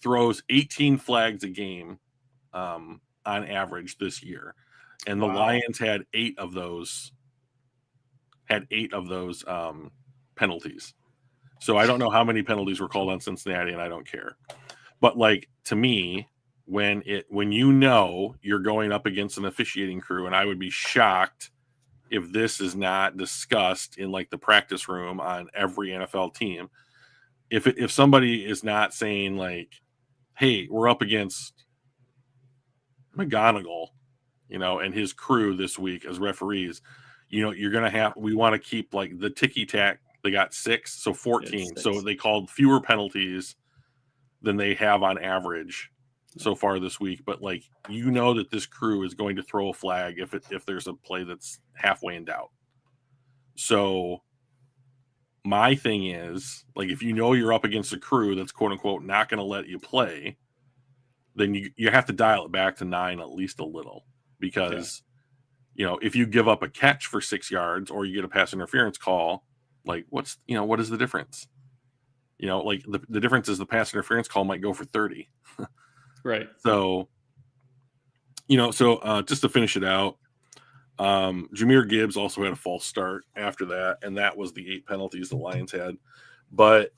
throws 18 flags a game on average this year. And the Lions had 8 of those penalties. So I don't know how many penalties were called on Cincinnati, and I don't care. But like, to me, when you know you're going up against an officiating crew, and I would be shocked if this is not discussed in like the practice room on every NFL team. If somebody is not saying like, hey, we're up against McGonigal, and his crew this week as referees, you're going to we want to keep like the ticky tack. They got 6, so 14. So they called fewer penalties than they have on average so far this week. But like, that this crew is going to throw a flag if there's a play that's halfway in doubt. So my thing is, like, if you're up against a crew that's quote unquote not going to let you play, then you have to dial it back to 9 at least a little, because if you give up a catch for 6 yards or you get a pass interference call, like what is the difference? Like the difference is the pass interference call might go for 30. Right. So, just to finish it out, Jahmyr Gibbs also had a false start after that, and that was the 8 penalties the Lions had. But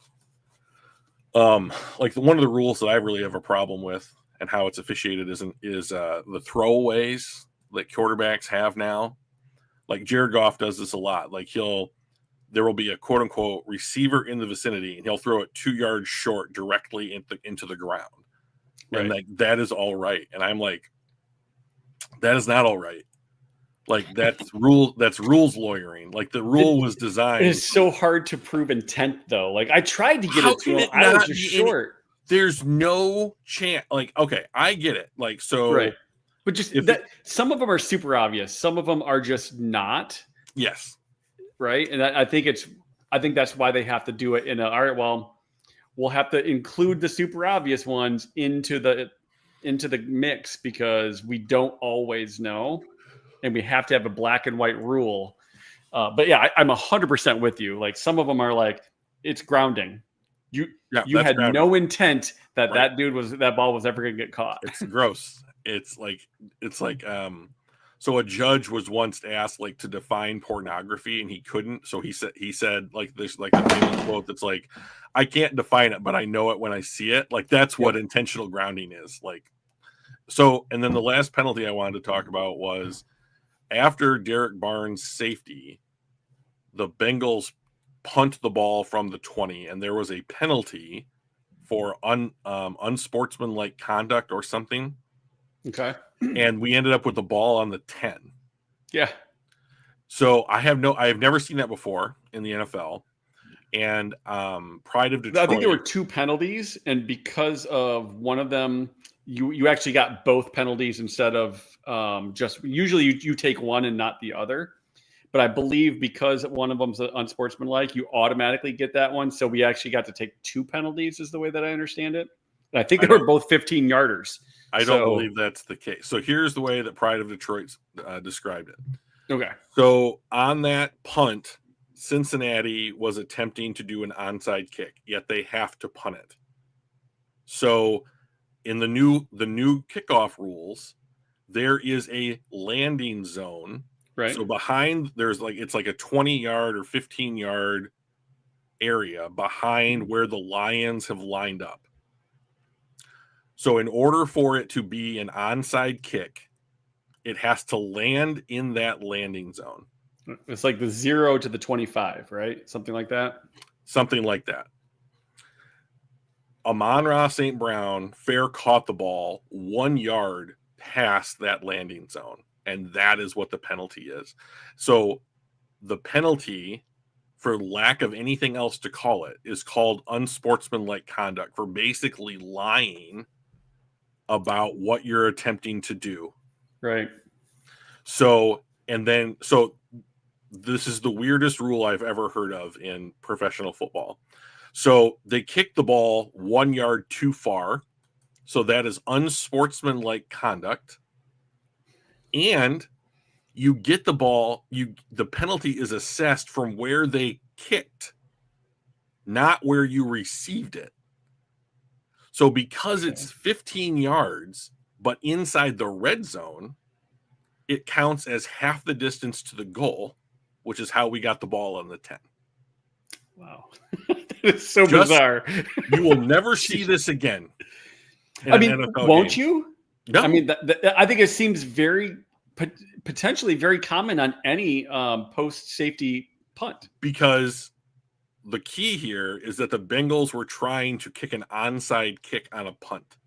like one of the rules that I really have a problem with and how it's officiated is the throwaways that quarterbacks have now. Like Jared Goff does this a lot. Like there will be a quote unquote receiver in the vicinity, and he'll throw it 2 yards short directly into the ground. Right. And that is all right. And I'm like, that is not all right. Like that's rules lawyering. Like the rule was designed. It is so hard to prove intent, though. Like I tried to get How it to can him. it I was not just be short. There's no chance. Like, okay, I get it. Like, so Right. But just that some of them are super obvious. Some of them are just not. Yes. Right. And I think that's why they have to do it in all right, well, we'll have to include the super obvious ones into the mix because we don't always know. And we have to have a black and white rule. But yeah, I'm 100% with you. Like some of them are like, it's grounding. You had grounding. no intent that that ball was ever going to get caught. It's gross. It's like so a judge was once asked like to define pornography and he couldn't. So he said like there's like a famous quote that's like, I can't define it, but I know it when I see it. Like that's what intentional grounding is. Like so, and then the last penalty I wanted to talk about was after Derek Barnes' safety, the Bengals punt the ball from the 20, and there was a penalty for unsportsmanlike conduct or something. Okay. And we ended up with the ball on the 10. Yeah. So I have never seen that before in the NFL. And Pride of Detroit. I think there were 2 penalties, and because of one of them, you actually got both penalties instead of just usually you take one and not the other. But I believe because one of them's unsportsmanlike, you automatically get that one. So we actually got to take 2 penalties, is the way that I understand it. And I think they were both 15-yarders. I don't believe that's the case. So here's the way that Pride of Detroit described it. Okay. So on that punt, Cincinnati was attempting to do an onside kick, yet they have to punt it. So in the new kickoff rules, there is a landing zone. Right. So behind it's like a 20-yard or 15-yard area behind where the Lions have lined up. So in order for it to be an onside kick, it has to land in that landing zone. It's like the 0 to the 25, right? Something like that. Something like that. Amon-Ra St. Brown fair caught the ball 1 yard past that landing zone. And that is what the penalty is. So the penalty, for lack of anything else to call it, is called unsportsmanlike conduct for basically lying about what you're attempting to do. Right. So this is the weirdest rule I've ever heard of in professional football. So they kicked the ball 1 yard too far. So that is unsportsmanlike conduct. And you get the ball, the penalty is assessed from where they kicked, not where you received it. So because it's 15 yards, but inside the red zone, it counts as half the distance to the goal, which is how we got the ball on the 10. Wow. That is so bizarre. You will never see this again. I mean, won't you? No. I mean, I think it seems potentially very common on any post-safety punt. Because the key here is that the Bengals were trying to kick an onside kick on a punt,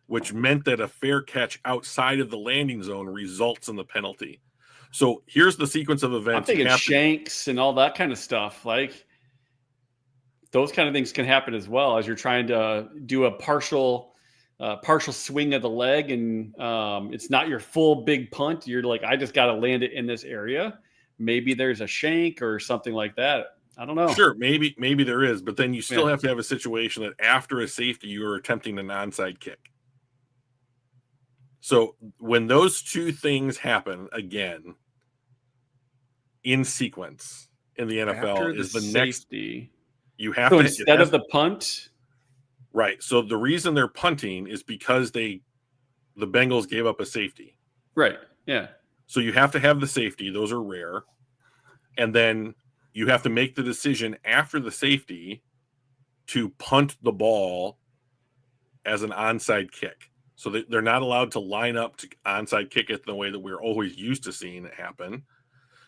which meant that a fair catch outside of the landing zone results in the penalty. So here's the sequence of events. I'm thinking shanks and all that kind of stuff. Like those kind of things can happen as well as you're trying to do a partial swing of the leg, and it's not your full big punt. You're like, I just got to land it in this area. Maybe there's a shank or something like that. I don't know. Sure, maybe there is, but then you still have to have a situation that after a safety, you are attempting an onside kick. So when those two things happen again in sequence in the NFL, is the safety. Next you have to instead of the punt. Right. So the reason they're punting is because the Bengals gave up a safety. Right. Yeah. So you have to have the safety. Those are rare. And then you have to make the decision after the safety to punt the ball as an onside kick. So they're not allowed to line up to onside kick it the way that we're always used to seeing it happen.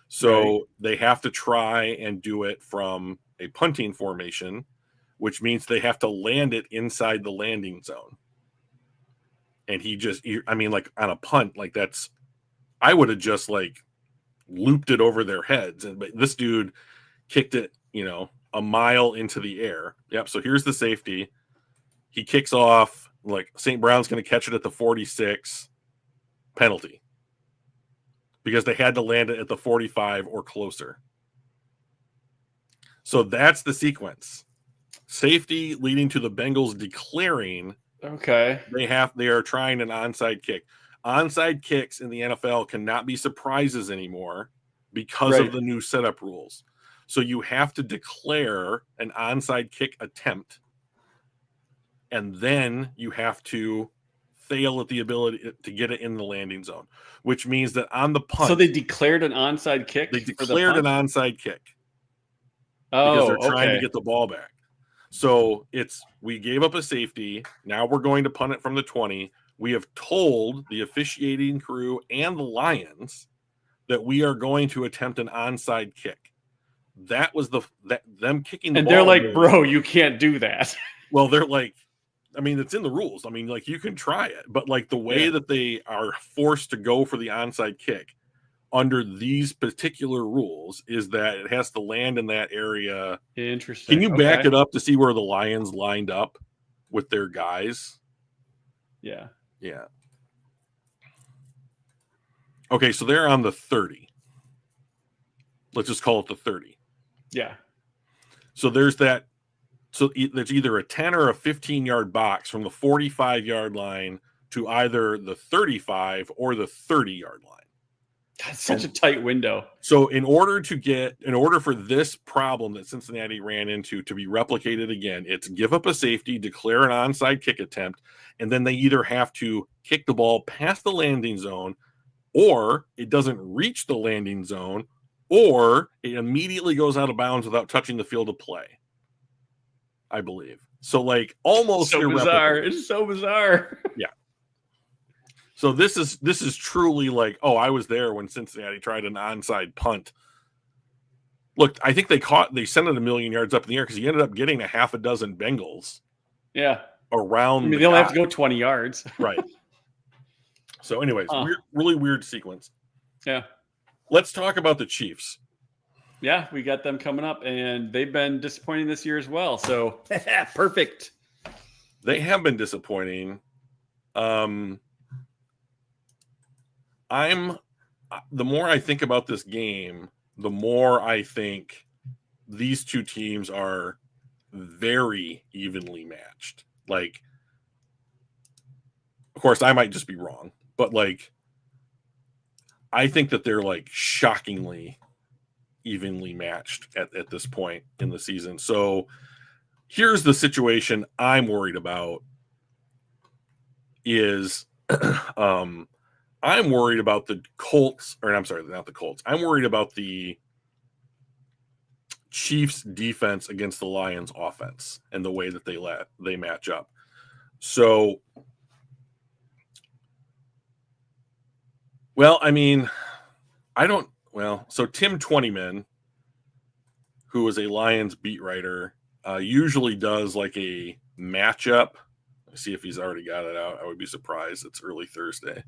So they have to try and do it from a punting formation, which means they have to land it inside the landing zone. And like on a punt, like that's I would have just like looped it over their heads. But this dude kicked it, a mile into the air. Yep. So here's the safety. He kicks off, like St. Brown's going to catch it at the 46, penalty, because they had to land it at the 45 or closer. So that's the sequence. Safety leading to the Bengals declaring they are trying an onside kick. Onside kicks in the NFL cannot be surprises anymore because of the new setup rules. So you have to declare an onside kick attempt, and then you have to fail at the ability to get it in the landing zone, which means that on the punt. So they declared an onside kick? They declared an onside kick. Because they're trying to get the ball back. So we gave up a safety. Now we're going to punt it from the 20. We have told the officiating crew and the Lions that we are going to attempt an onside kick. That was them kicking the ball. And they're like, bro, you can't do that. Well, they're like, I mean, it's in the rules. I mean, like, you can try it. But like the way that they are forced to go for the onside kick under these particular rules is that it has to land in that area. Interesting. Can you back it up to see where the Lions lined up with their guys? Yeah. Yeah. Okay, so they're on the 30. Let's just call it the 30. Yeah. So there's that. So there's either a 10 or a 15-yard box from the 45-yard line to either the 35 or the 30-yard line. That's such a tight window. So in order for this problem that Cincinnati ran into to be replicated again, it's give up a safety, declare an onside kick attempt, and then they either have to kick the ball past the landing zone, or it doesn't reach the landing zone, or it immediately goes out of bounds without touching the field of play, I believe. So like almost so bizarre. It's so bizarre. Yeah. So this is truly like, oh, I was there when Cincinnati tried an onside punt. Look, I think they sent it a million yards up in the air because he ended up getting a half a dozen Bengals. Yeah. Around. I mean, they only have to go 20 yards. Right. So anyways, really weird sequence. Yeah. Let's talk about the Chiefs. Yeah, we got them coming up, and they've been disappointing this year as well. So perfect. They have been disappointing. The more I think about this game, the more I think these two teams are very evenly matched. Like, of course, I might just be wrong, but like, I think that they're like shockingly evenly matched at this point in the season. So here's the situation I'm worried about is I'm worried about the Colts, or I'm sorry, not the Colts. I'm worried about the Chiefs defense against the Lions offense and the way that they match up. So, well, I mean, so Tim Twentyman, who is a Lions beat writer, usually does like a matchup. Let's see if he's already got it out. I would be surprised. It's early Thursday.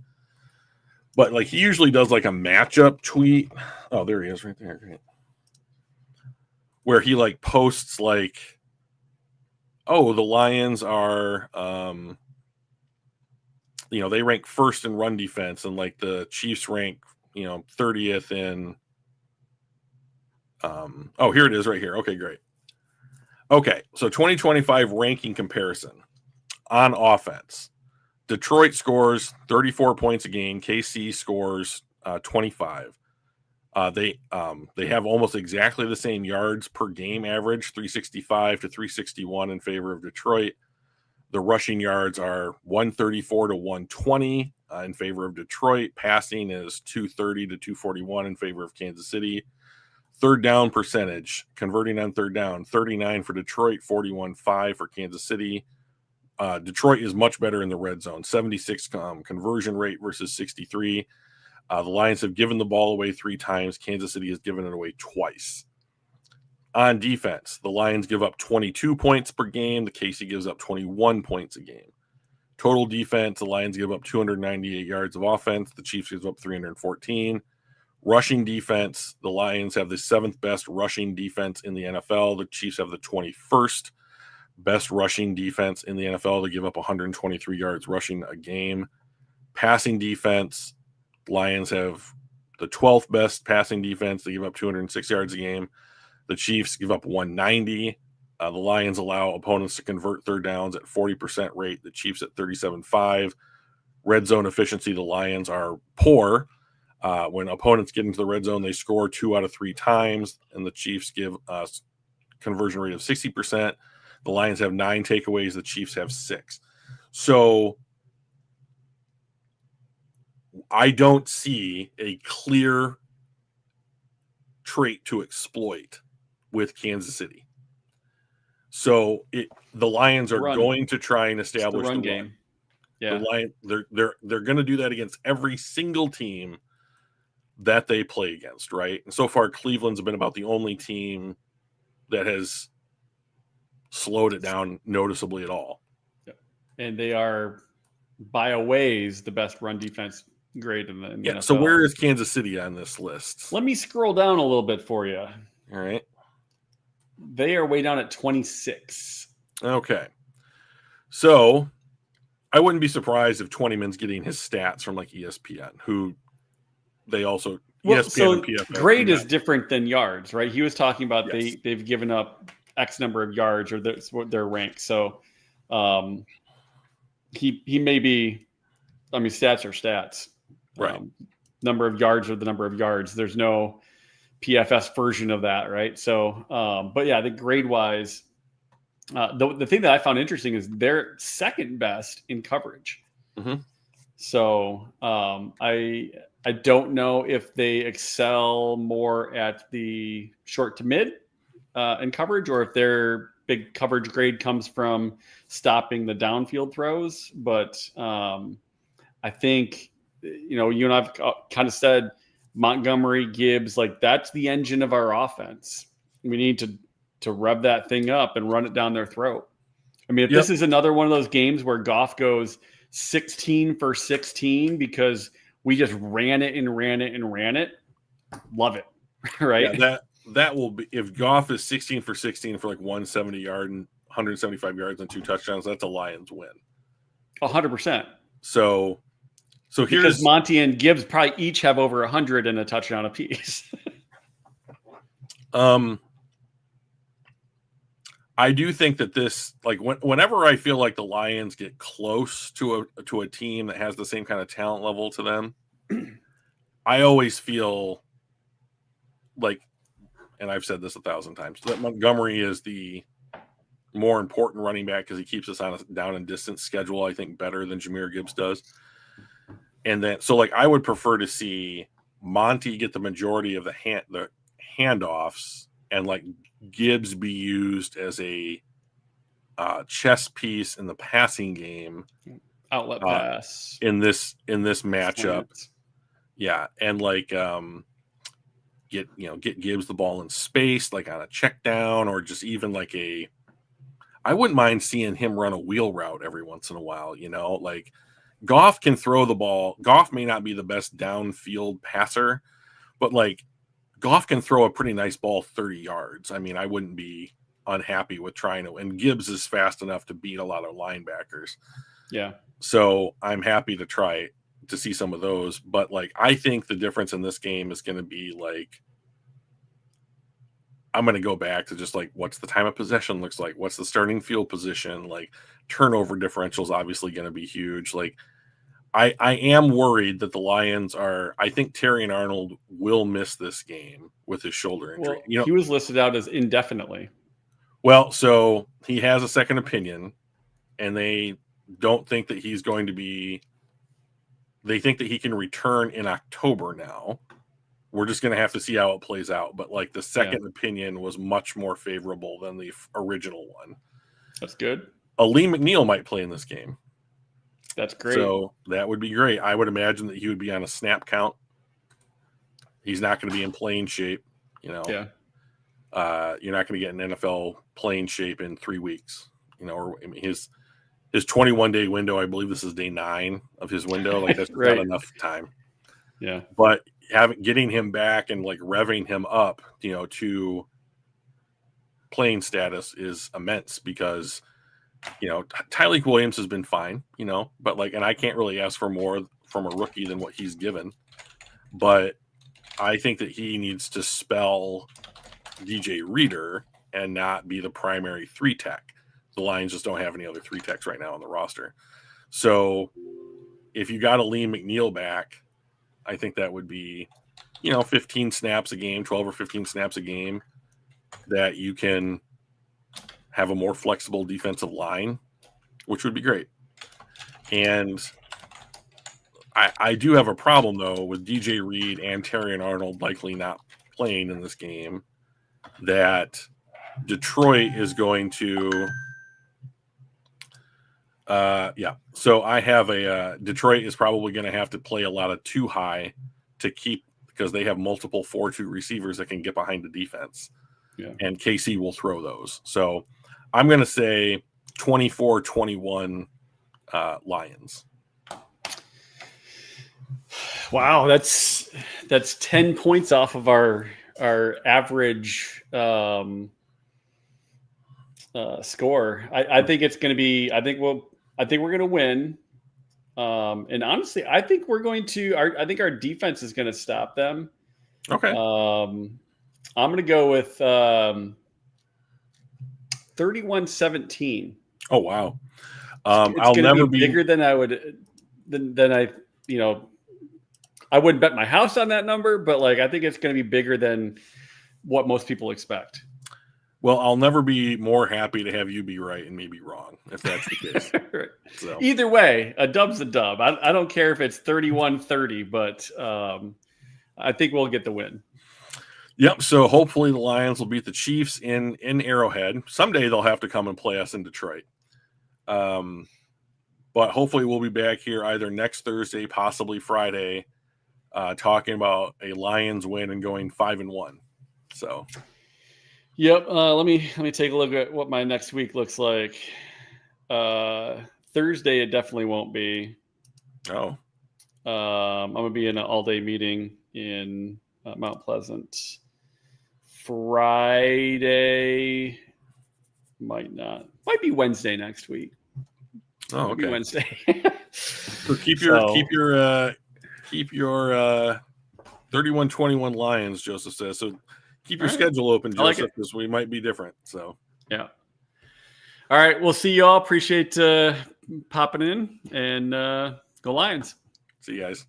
But like he usually does like a matchup tweet. Oh, there he is right there. Great. Where he like posts like, oh, the Lions are, they rank first in run defense, and like the Chiefs rank, 30th in. Oh, here it is right here. Okay, great. Okay, so 2025 ranking comparison on offense. Detroit scores 34 points a game. KC scores 25. They have almost exactly the same yards per game average, 365 to 361 in favor of Detroit. The rushing yards are 134 to 120 in favor of Detroit. Passing is 230 to 241 in favor of Kansas City. Third down percentage, converting on third down, 39 for Detroit, 41.5 for Kansas City. Detroit is much better in the red zone, 76 conversion rate versus 63. The Lions have given the ball away 3 times. Kansas City has given it away twice. On defense, the Lions give up 22 points per game. The KC gives up 21 points a game. Total defense, the Lions give up 298 yards of offense. The Chiefs give up 314. Rushing defense, the Lions have the 7th best rushing defense in the NFL. The Chiefs have the 21st best rushing defense in the NFL. They give up 123 yards rushing a game. Passing defense, Lions have the 12th best passing defense. They give up 206 yards a game. The Chiefs give up 190. The Lions allow opponents to convert third downs at 40% rate. The Chiefs at 37.5. Red zone efficiency, the Lions are poor. When opponents get into the red zone, they score 2 out of 3 times, and the Chiefs give a conversion rate of 60%. The Lions have 9 takeaways. The Chiefs have 6. So I don't see a clear trait to exploit with Kansas City. So the Lions are going to try and establish the run game. Yeah, they're going to do that against every single team that they play against, right? And so far, Cleveland's been about the only team that has slowed it down noticeably at all. Yeah. And they are, by a ways, the best run defense grade in the NFL. So where is Kansas City on this list? Let me scroll down a little bit for you. All right. They are way down at 26. Okay. So I wouldn't be surprised if 20man's getting his stats from like ESPN, who they also ESPN and PFF. Grade is different than yards, right? He was talking about they've given up X number of yards, or that's what their rank. So he may be, I mean, stats are stats. Right. Number of yards are the number of yards. There's no PFS version of that, right? So, but yeah, the grade wise, the thing that I found interesting is they're second best in coverage. Mm-hmm. So I don't know if they excel more at the short to mid in coverage, or if their big coverage grade comes from stopping the downfield throws. But I think, you and I've kind of said Montgomery, Gibbs, like that's the engine of our offense. We need to rev that thing up and run it down their throat. I mean, if this is another one of those games where Goff goes 16 for 16 because we just ran it, love it, right? Yeah, that will be, if Goff is 16 for 16 for like 170 yard and 175 yards and 2 touchdowns, that's a Lions win. 100%. So here's, because Monty and Gibbs probably each have over 100 and a touchdown apiece. I do think that this, like, whenever I feel like the Lions get close to a team that has the same kind of talent level to them, I always feel like, and I've said this 1,000 times, that Montgomery is the more important running back because he keeps us on a down and distance schedule, I think, better than Jahmyr Gibbs does. And then, so like, I would prefer to see Monty get the majority of the handoffs, and like Gibbs be used as a chess piece in the passing game, outlet pass in this matchup. Yeah, and like get Gibbs the ball in space, like on a check down, or just even like I wouldn't mind seeing him run a wheel route every once in a while. Like Goff can throw the ball. Goff may not be the best downfield passer, but like Goff can throw a pretty nice ball 30 yards. I mean, I wouldn't be unhappy with trying to, and Gibbs is fast enough to beat a lot of linebackers. Yeah. So I'm happy to try to see some of those. But like, I think the difference in this game is going to be like, I'm going to go back to just like, what's the time of possession looks like? What's the starting field position? Like, turnover differential is obviously going to be huge. Like, I am worried that the Lions I think Terrion Arnold will miss this game with his shoulder injury. Well, he was listed out as indefinitely. Well, so he has a second opinion, and they don't think that he's going to be, they think that he can return in October now. We're just going to have to see how it plays out. But like, the second opinion was much more favorable than the original one. That's good. Lee McNeil might play in this game. That's great. So that would be great. I would imagine that he would be on a snap count. He's not going to be in playing shape, Yeah. You're not going to get an NFL playing shape in 3 weeks, or I mean, his his 21-day window. I believe this is day 9 of his window. Like that's right. not enough time. Yeah. But getting him back and like revving him up, to playing status is immense because, Tyleik Williams has been fine, but and I can't really ask for more from a rookie than what he's given. But I think that he needs to spell DJ Reader and not be the primary 3-tech. The Lions just don't have any other 3-techs right now on the roster. So if you got a Liam McNeil back, I think that would be, 15 snaps a game, 12 or 15 snaps a game that you can have a more flexible defensive line, which would be great. And I do have a problem, though, with DJ Reed and Terrion Arnold likely not playing in this game, that Detroit is going to so I have Detroit is probably going to have to play a lot of too high to keep, because they have multiple 4-2 receivers that can get behind the defense. Yeah. And KC will throw those. So I'm going to say 24-21 Lions. Wow, that's 10 points off of our average score. I think it's going to be. I think we're going to win. And honestly, I think we're going to. I think our defense is going to stop them. Okay. I'm going to go with 31-17. Oh wow. I'll never be bigger than I would. Than I. I wouldn't bet my house on that number, but I think it's going to be bigger than what most people expect. Well, I'll never be more happy to have you be right and me be wrong, if that's the case. Right. So. Either way, a dub's a dub. I don't care if it's 31-30, but I think we'll get the win. Yep. So hopefully the Lions will beat the Chiefs in Arrowhead. Someday they'll have to come and play us in Detroit. But hopefully we'll be back here either next Thursday, possibly Friday, talking about a Lions win and going 5-1. So. Yep. Let me take a look at what my next week looks like. Thursday, it definitely won't be. Oh. I'm going to be in an all-day meeting in Mount Pleasant. Friday might not. Might be Wednesday next week. Oh, okay. Wednesday. So keep your 31-21 Lions, Joseph says. So keep your schedule open, Joseph, because we might be different. So yeah. All right. We'll see you all. Appreciate popping in, and go Lions. See you guys.